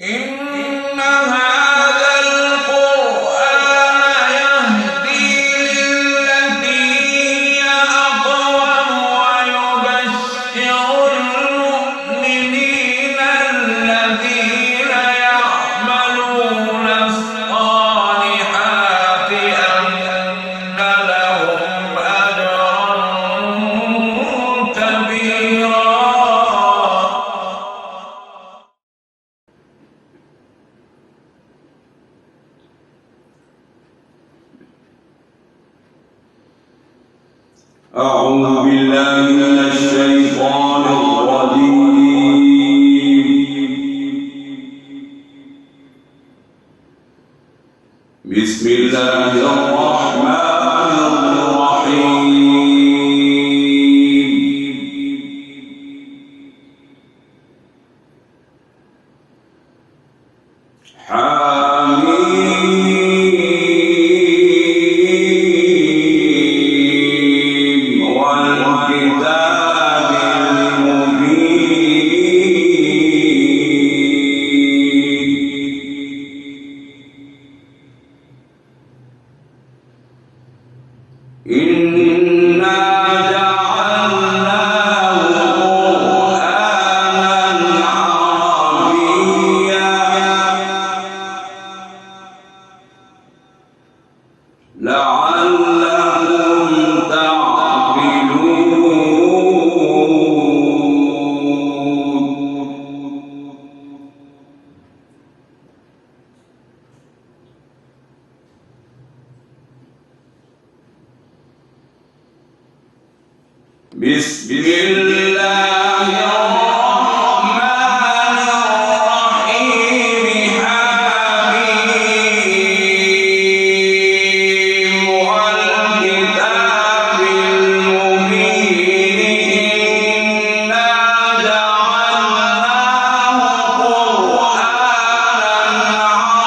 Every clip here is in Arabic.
إن هذا القرآن يهدي للتي هي أقوم ويبشر المؤمنين الذين يعملون الصالحات أن لهم أجرا كبيرا. أعوذ بالله من الشيطان الرجيم. بسم الله الرحمن الرحيم. إنا جعلناه قرآنا عربيا لعلكم تعقلون. بسم الله الرحمن الرحيم. حميم والكتاب المبين. إنا جعلناه قرآنا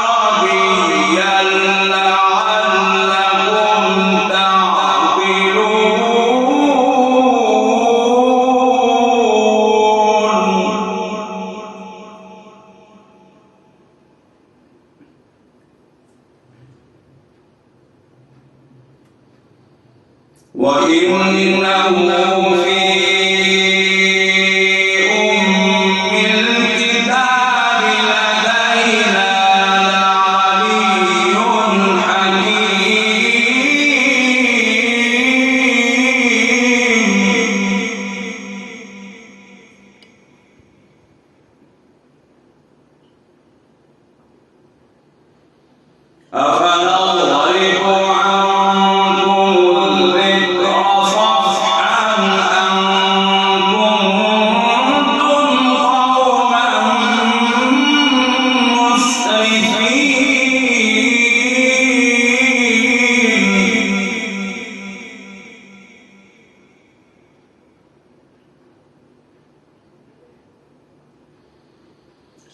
عربيا لعلكم تعقلون. وإنه في أم الكتاب لدينا لعلي حكيم. أفنضرب عنكم الذكر صفحا أن كنتم قوما مسرفين.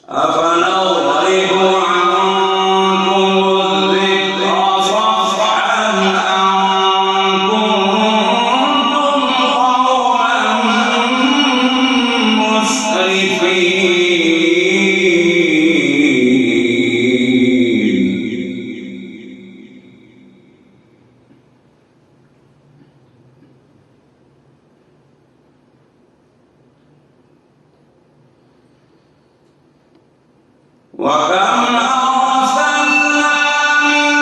أفنضرب عنكم الذكر صفحا أن كنتم قوما مسرفين. وكم أرسلنا من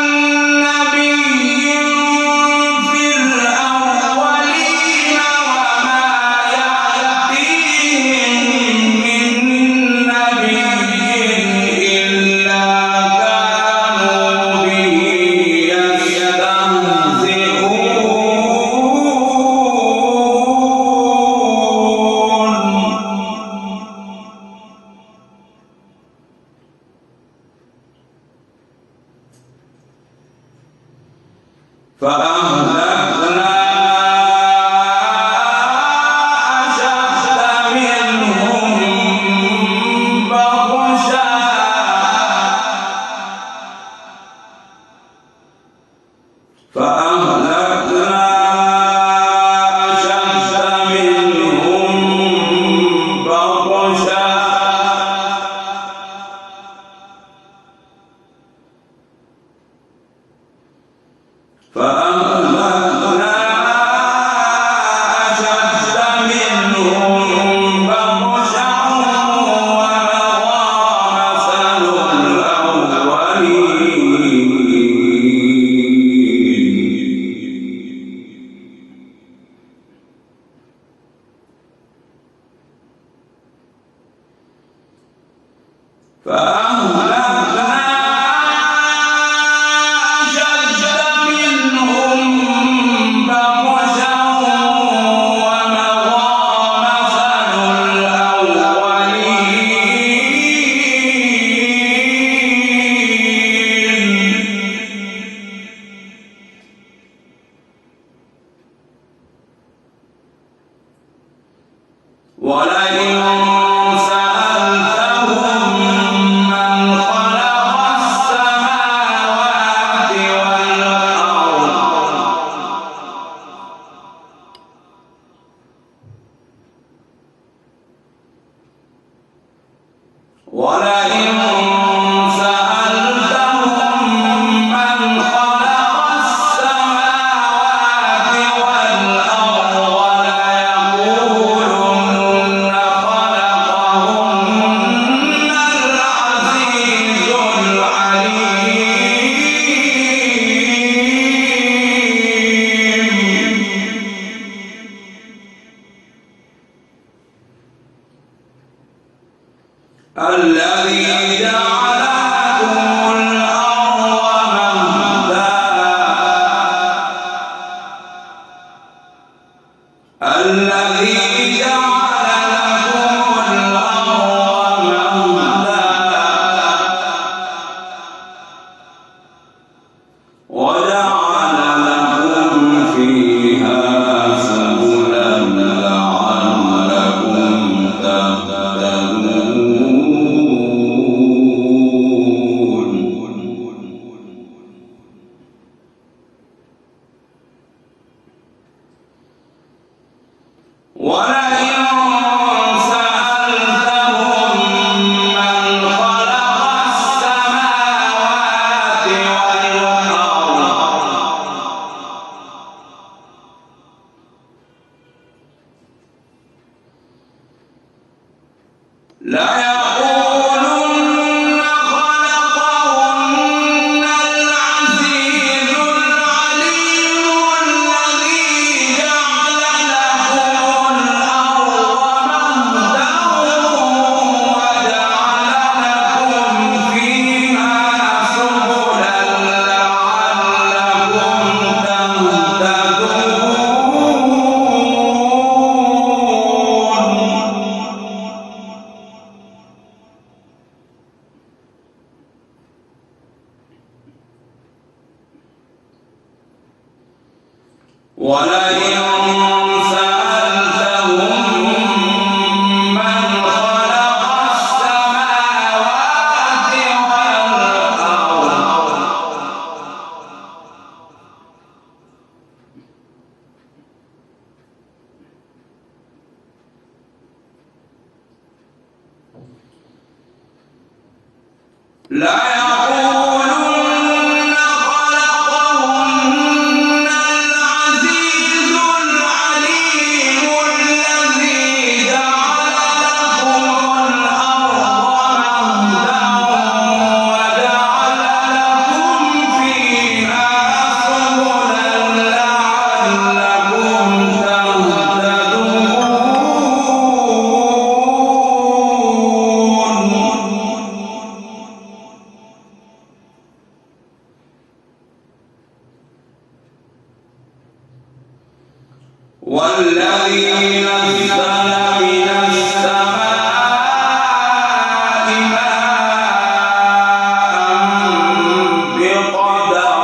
نبي في الأولين وما يأتيهم من نبي إلا كانوا به يستهزئون. فأهلكنا أشد منهم بطشا ولئن سألتهم من خلق السماوات والأرض ولئن سألتهم من خلق السماوات والأرض ليقولن خلقهن العزيز العليم الذي جعل لكم الأرض مهدا الذي جعل لكم الأرض مهدا وجعل لكم فيها سبلا لعلكم تهتدون ولئن سألتهم من خلق السماوات والأرض ليقولن خلقهن العزيز العليم الذي جعل لكم الأرض مهدا وجعل لكم فيها سبلا لعلكم تهتدون ولئن سألتهم من خلق السماوات والأرض ليقولن خلقهن العزيز العليم الذي جعل لكم الأرض مهدا وجعل لكم فيها سبلا لعلكم تهتدون والذي نزل من السماء ماء بقدر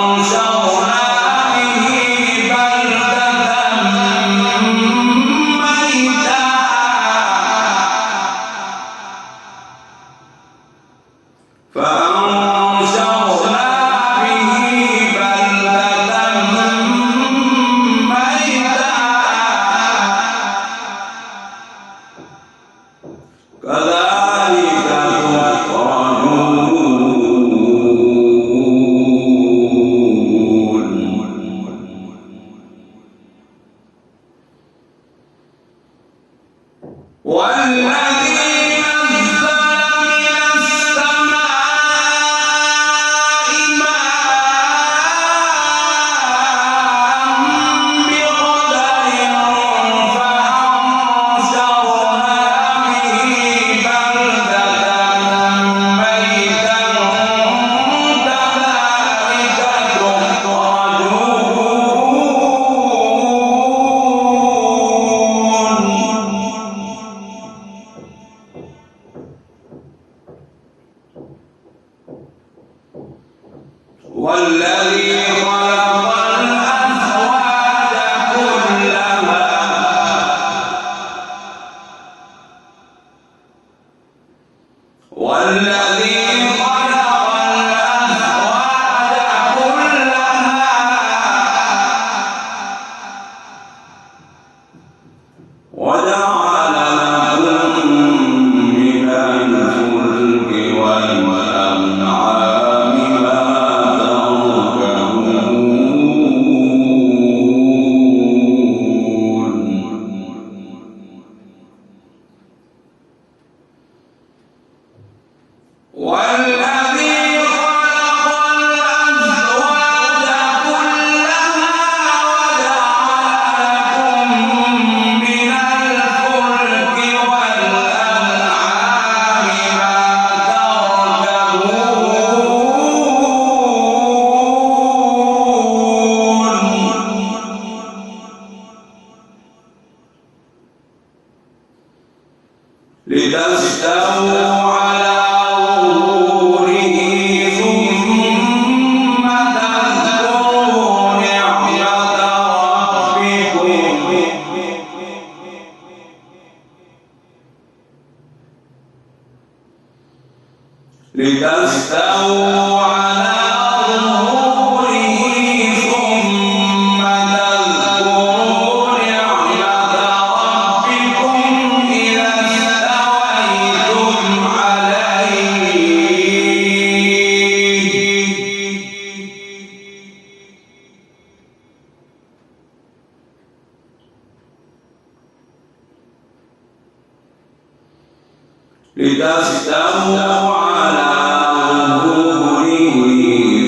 فأنشرنا به بلدة ميتا فأنشرنا به بلدة ميتا كذلك تخرجون والذي نزل من السماء ماء بقدر فأنشرنا به بلدة ميتا كذلك تخرجون والذي خلق لتستووا على ظهوره ثم تذكروا نعمة ربكم إذا استويتم عليه لتستووا على ظهوره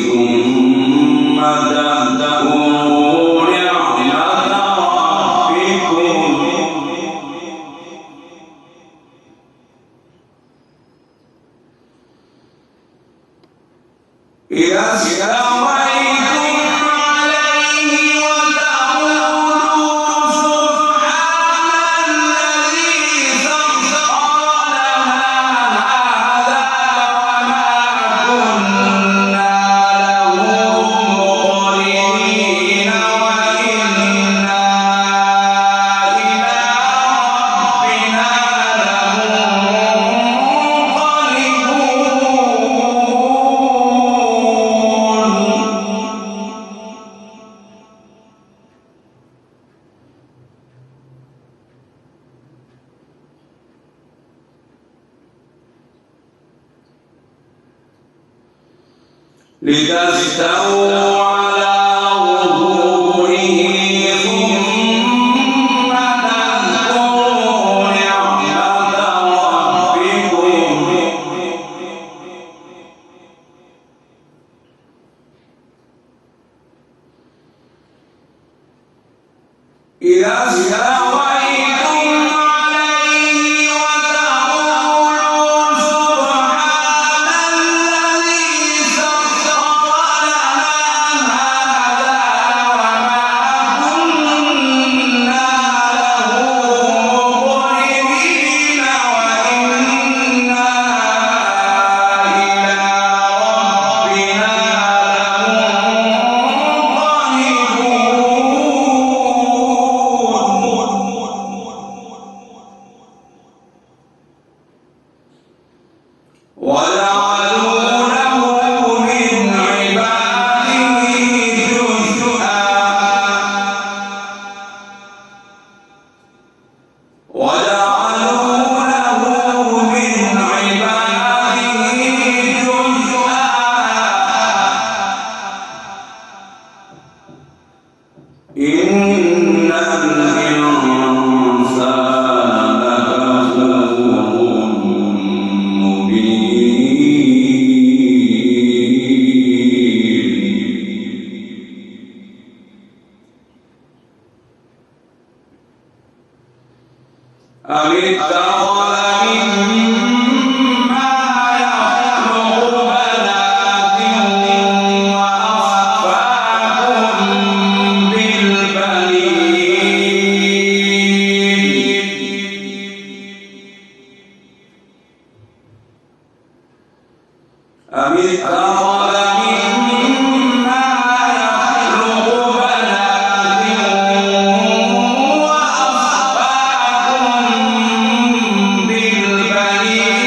ثم تذكروا نعمة ربكم إذا استويتم عليه وتقولوا سبحان الذي سخر لنا هذا وما كنا له مقرنين وإنا إلى ربنا لتستووا على ظهوره ثم تذكروا نعمة ربكم إذا استويتم عليه وتقولوا سبحان الذي سخر لنا هذا وما كنا له مقرنين وإنا إلى ربنا وجعلوا له من عباده جزءا وجعلوا له من عباده جزءا إن الإنسان لكفور أم اتخذ مما يخلق بنات وأصفاكم بالبنين أم اتخذ مما يخلق بنات وأصفاكم بالبنين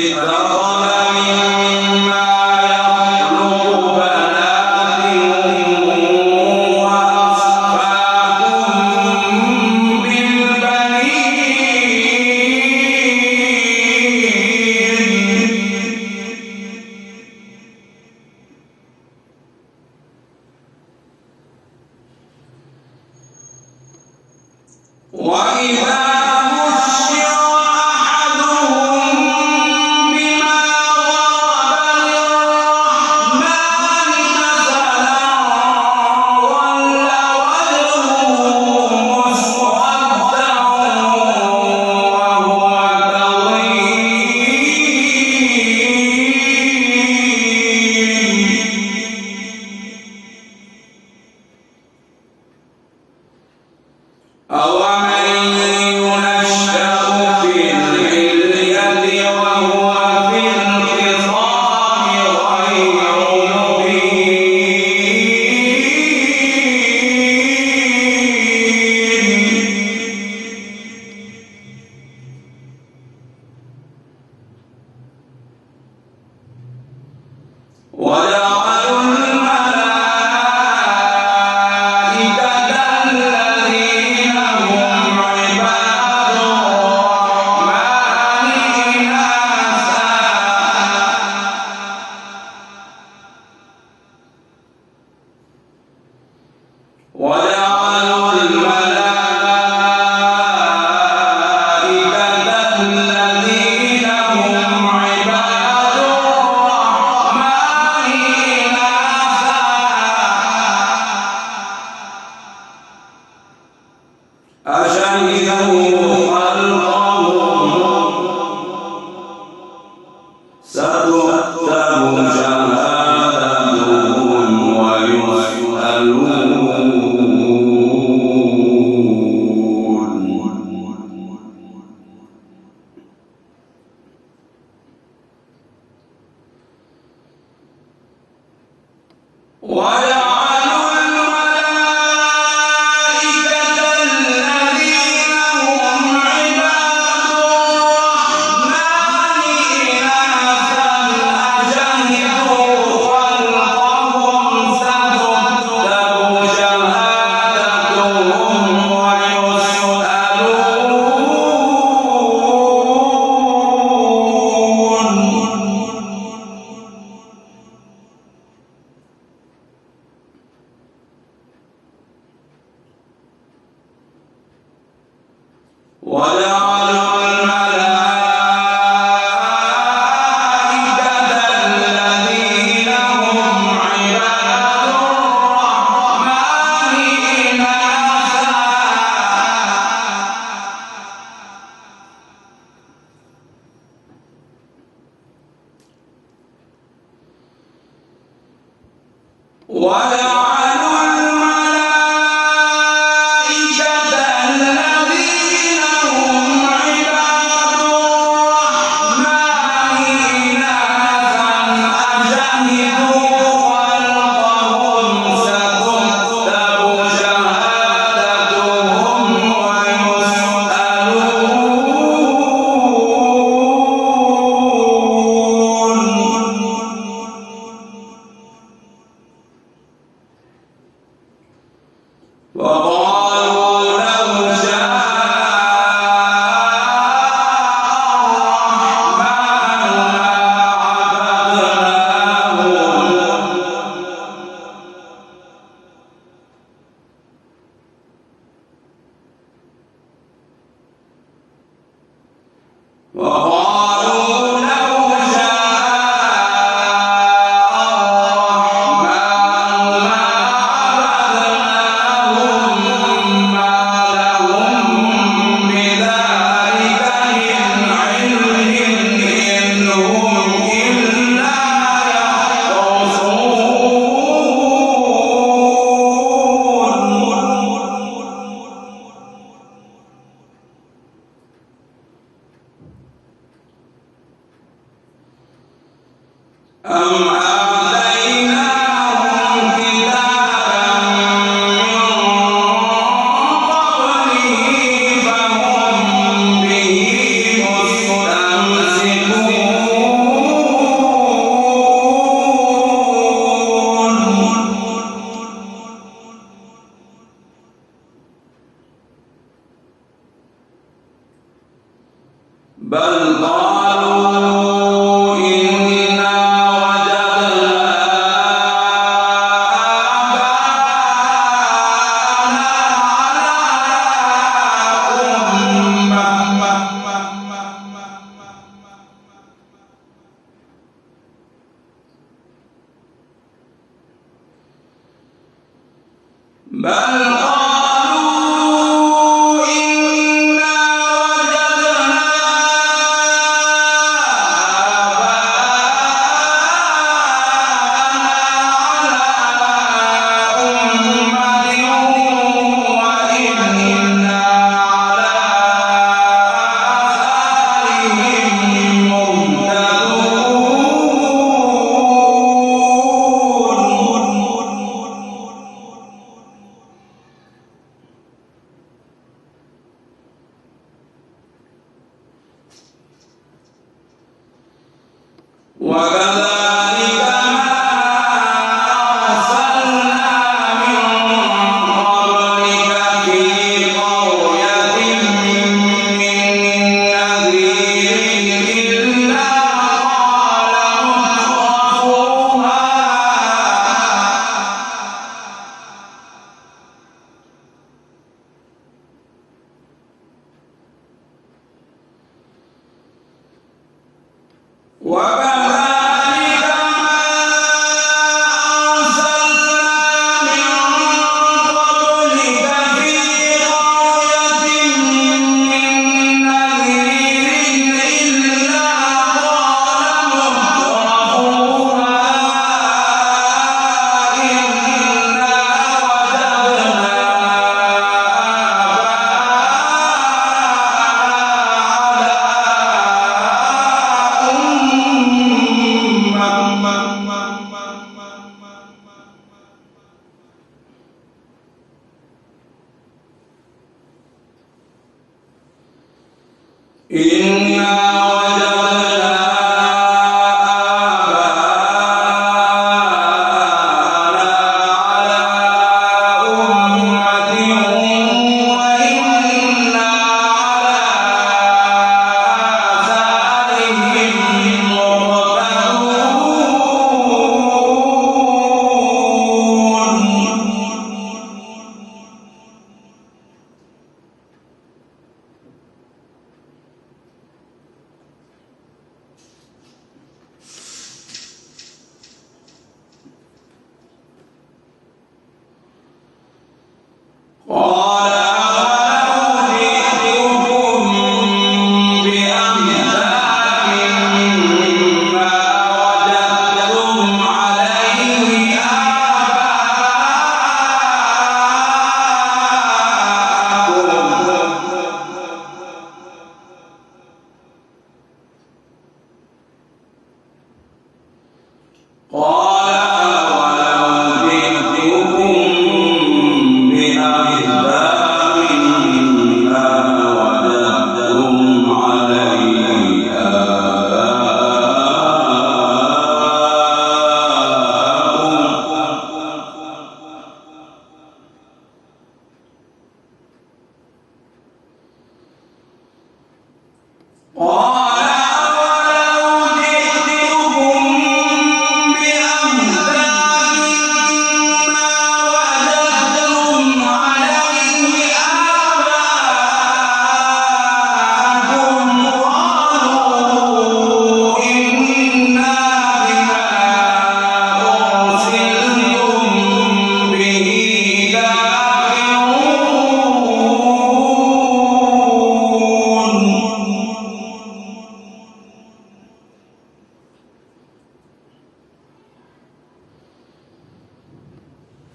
مستمسكون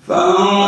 فانظر